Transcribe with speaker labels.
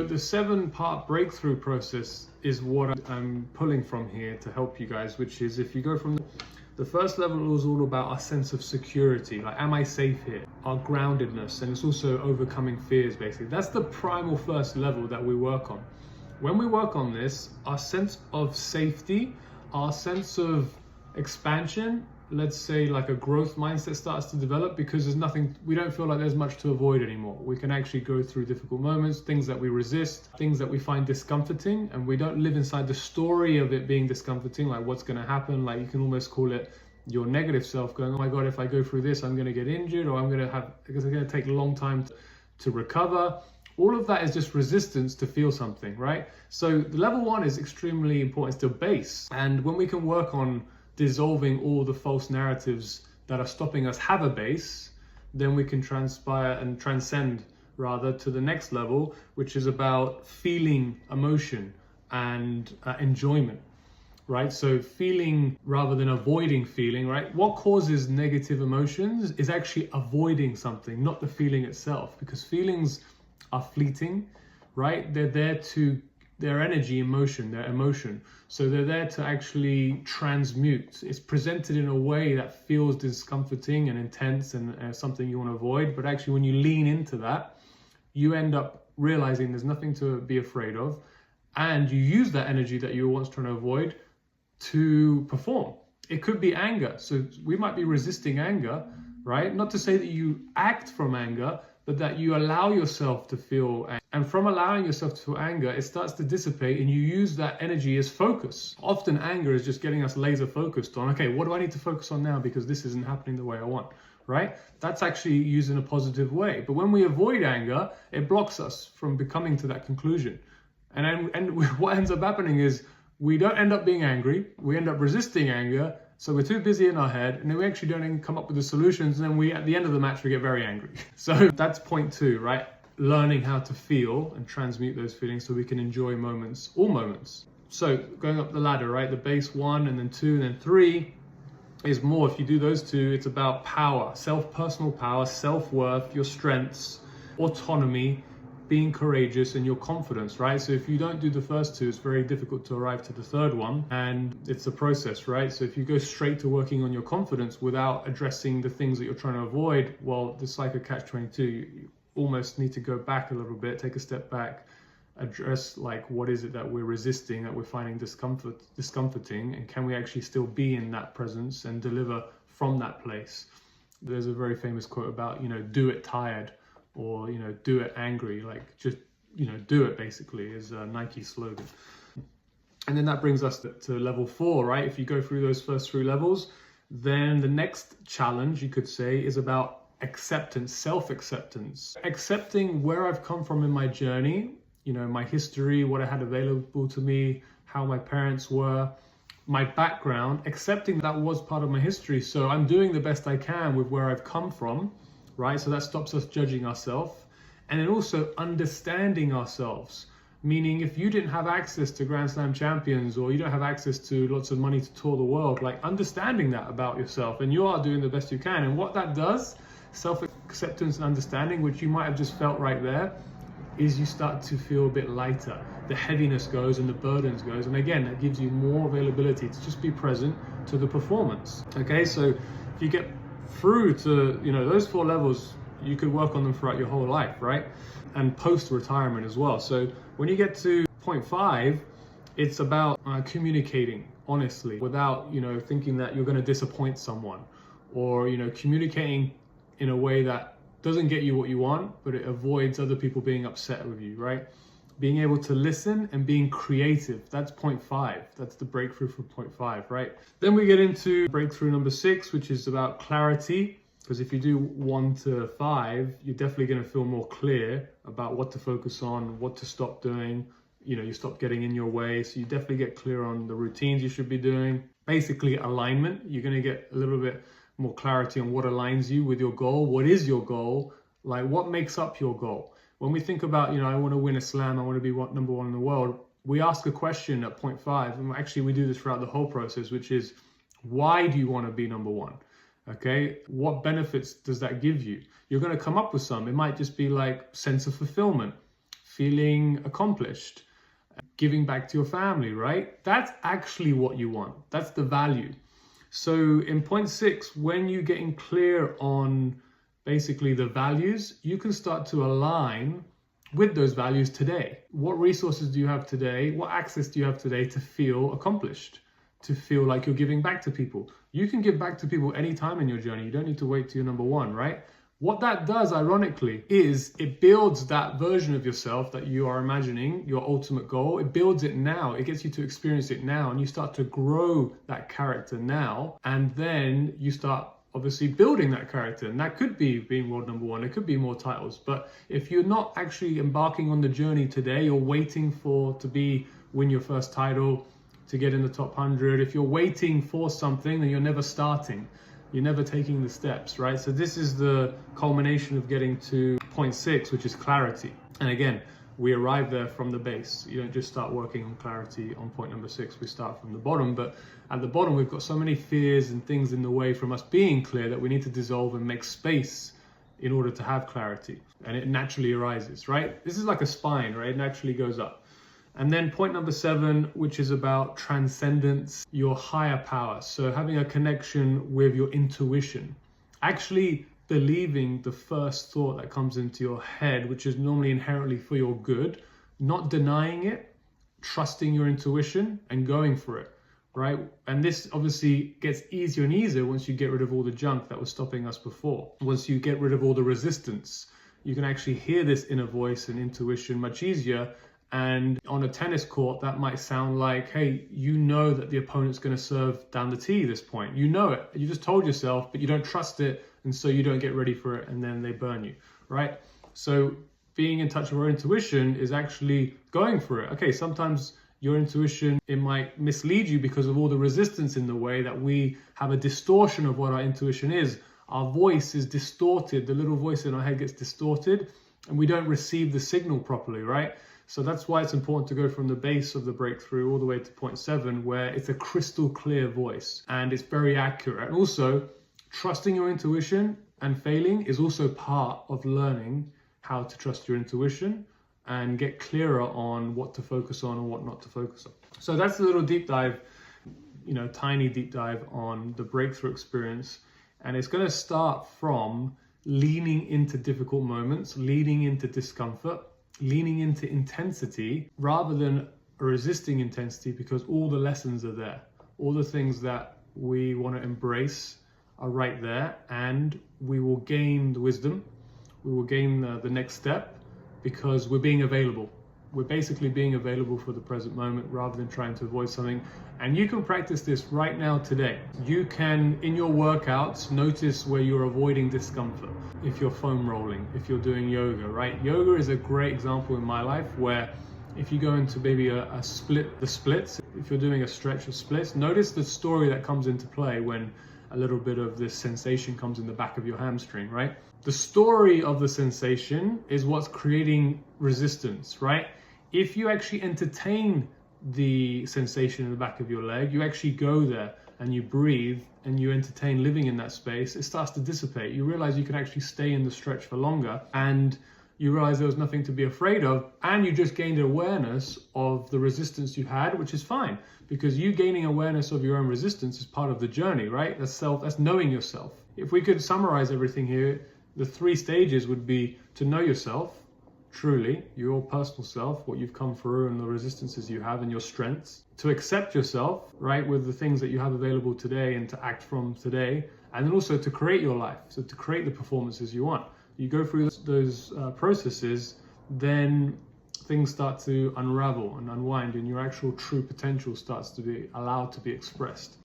Speaker 1: The 7-part breakthrough process is what I'm pulling from here to help you guys, which is if you go from the first level is all about our sense of security, like am I safe here? Our groundedness, and it's also overcoming fears basically. That's the primal first level that we work on. When we work on this, our sense of safety, our sense of expansion, let's say like a growth mindset starts to develop because there's nothing, we don't feel like there's much to avoid anymore. We can actually go through difficult moments, things that we resist, things that we find discomforting, and we don't live inside the story of it being discomforting, like what's going to happen. Like you can almost call it your negative self going, oh my God, if I go through this, I'm going to get injured, or I'm going to have, because it's going to take a long time to recover. All of that is just resistance to feel something, right? So the level 1 is extremely important. It's the base. And when we can work on dissolving all the false narratives that are stopping us have a base, then we can transpire and transcend rather to the next level, which is about feeling emotion and enjoyment, right? So feeling rather than avoiding feeling, right? What causes negative emotions is actually avoiding something, not the feeling itself, because feelings are fleeting, right? They're there to, their energy, emotion, their emotion. So they're there to actually transmute. It's presented in a way that feels discomforting and intense and something you want to avoid. But actually, when you lean into that, you end up realizing there's nothing to be afraid of. And you use that energy that you were once trying to avoid to perform. It could be anger. So we might be resisting anger, right? Not to say that you act from anger, but that you allow yourself to feel anger. And from allowing yourself to feel anger, it starts to dissipate and you use that energy as focus. Often anger is just getting us laser focused on, okay, what do I need to focus on now because this isn't happening the way I want, right? That's actually used in a positive way. But when we avoid anger, it blocks us from becoming to that conclusion. And what ends up happening is we don't end up being angry, we end up resisting anger. So we're too busy in our head, and then we actually don't even come up with the solutions, and then we, at the end of the match, we get very angry. So that's point 2, right? Learning how to feel and transmute those feelings so we can enjoy moments, all moments. So going up the ladder, right? The base 1 and then 2 and then 3 is more, if you do those 2, it's about power, personal power, self-worth, your strengths, autonomy, being courageous, and your confidence, right? So if you don't do the first 2, it's very difficult to arrive to the third one, and it's a process, right? So if you go straight to working on your confidence without addressing the things that you're trying to avoid, well, it's like a catch-22. You almost need to go back a little bit, take a step back, address like what is it that we're resisting, that we're finding discomforting, and can we actually still be in that presence and deliver from that place? There's a very famous quote about, do it tired, or do it angry, like just do it basically is a Nike slogan. And then that brings us to level 4, right? If you go through those first 3 levels, then the next challenge, you could say, is about acceptance, self-acceptance, accepting where I've come from in my journey, my history, what I had available to me, how my parents were, my background, accepting that was part of my history. So I'm doing the best I can with where I've come from, right? So that stops us judging ourselves. And then also understanding ourselves, meaning if you didn't have access to Grand Slam champions, or you don't have access to lots of money to tour the world, like understanding that about yourself, and you are doing the best you can. And what that does, self-acceptance and understanding, which you might have just felt right there, is you start to feel a bit lighter. The heaviness goes and the burdens goes. And again, that gives you more availability to just be present to the performance. Okay, so if you get through to those 4 levels, you could work on them throughout your whole life, right? And post-retirement as well. So when you get to point 5, it's about communicating honestly without thinking that you're going to disappoint someone, or communicating in a way that doesn't get you what you want, but it avoids other people being upset with you, right? Being able to listen and being creative. That's point 5. That's the breakthrough for point 5, right? Then we get into breakthrough number 6, which is about clarity. Because if you do 1 to 5, you're definitely going to feel more clear about what to focus on, what to stop doing. You stop getting in your way. So you definitely get clear on the routines you should be doing. Basically, alignment. You're going to get a little bit more clarity on what aligns you with your goal. What is your goal? Like, what makes up your goal? When we think about, I want to win a slam, I want to be number 1 in the world, we ask a question at point 5, and actually we do this throughout the whole process, which is, why do you want to be number 1? Okay, what benefits does that give you? You're going to come up with some. It might just be like sense of fulfillment, feeling accomplished, giving back to your family, right? That's actually what you want. That's the value. So in point 6, when you're getting clear on basically the values, you can start to align with those values today. What resources do you have today? What access do you have today to feel accomplished, to feel like you're giving back to people? You can give back to people anytime in your journey. You don't need to wait till you're number 1, right? What that does, ironically, is it builds that version of yourself that you are imagining, your ultimate goal. It builds it now. It gets you to experience it now, and you start to grow that character now. And then you start obviously building that character. And that could be being world number 1. It could be more titles. But if you're not actually embarking on the journey today, you're waiting to win your first title, to get in the top 100. If you're waiting for something, then you're never starting. You're never taking the steps, right? So this is the culmination of getting to point 6, which is clarity. And again, we arrive there from the base. You don't just start working on clarity on point number 6. We start from the bottom, but at the bottom, we've got so many fears and things in the way from us being clear that we need to dissolve and make space in order to have clarity. And it naturally arises, right? This is like a spine, right? It naturally goes up. And then point number 7, which is about transcendence, your higher power. So having a connection with your intuition, actually believing the first thought that comes into your head, which is normally inherently for your good, not denying it, trusting your intuition and going for it, right? And this obviously gets easier and easier once you get rid of all the junk that was stopping us before. Once you get rid of all the resistance, you can actually hear this inner voice and intuition much easier. And on a tennis court, that might sound like, hey, you know that the opponent's going to serve down the tee this point. You know it. You just told yourself, but you don't trust it. And so you don't get ready for it. And then they burn you, right? So being in touch with our intuition is actually going for it. Okay, sometimes your intuition, it might mislead you because of all the resistance in the way that we have a distortion of what our intuition is. Our voice is distorted. The little voice in our head gets distorted and we don't receive the signal properly, right? So that's why it's important to go from the base of the breakthrough all the way to point 7, where it's a crystal clear voice and it's very accurate. And also, trusting your intuition and failing is also part of learning how to trust your intuition and get clearer on what to focus on and what not to focus on. So that's a little deep dive, tiny deep dive on the breakthrough experience. And it's going to start from leaning into difficult moments, leaning into discomfort, leaning into intensity rather than resisting intensity, because all the lessons are there. All the things that we want to embrace are right there, and we will gain the wisdom. We will gain the next step because we're being available. We're basically being available for the present moment rather than trying to avoid something. And you can practice this right now today. You can, in your workouts, notice where you're avoiding discomfort. If you're foam rolling, if you're doing yoga, right? Yoga is a great example in my life where if you go into maybe the splits, if you're doing a stretch of splits, notice the story that comes into play when a little bit of this sensation comes in the back of your hamstring, right? The story of the sensation is what's creating resistance, right? If you actually entertain the sensation in the back of your leg, you actually go there and you breathe and you entertain living in that space, it starts to dissipate. You realize you can actually stay in the stretch for longer, and you realize there was nothing to be afraid of, and you just gained awareness of the resistance you had, which is fine, because you gaining awareness of your own resistance is part of the journey, right? That's knowing yourself. If we could summarize everything here, the 3 stages would be to know yourself, truly, your personal self, what you've come through and the resistances you have and your strengths, to accept yourself, right, with the things that you have available today and to act from today, and then also to create your life, so to create the performances you want. You go through those processes, then things start to unravel and unwind and your actual true potential starts to be allowed to be expressed.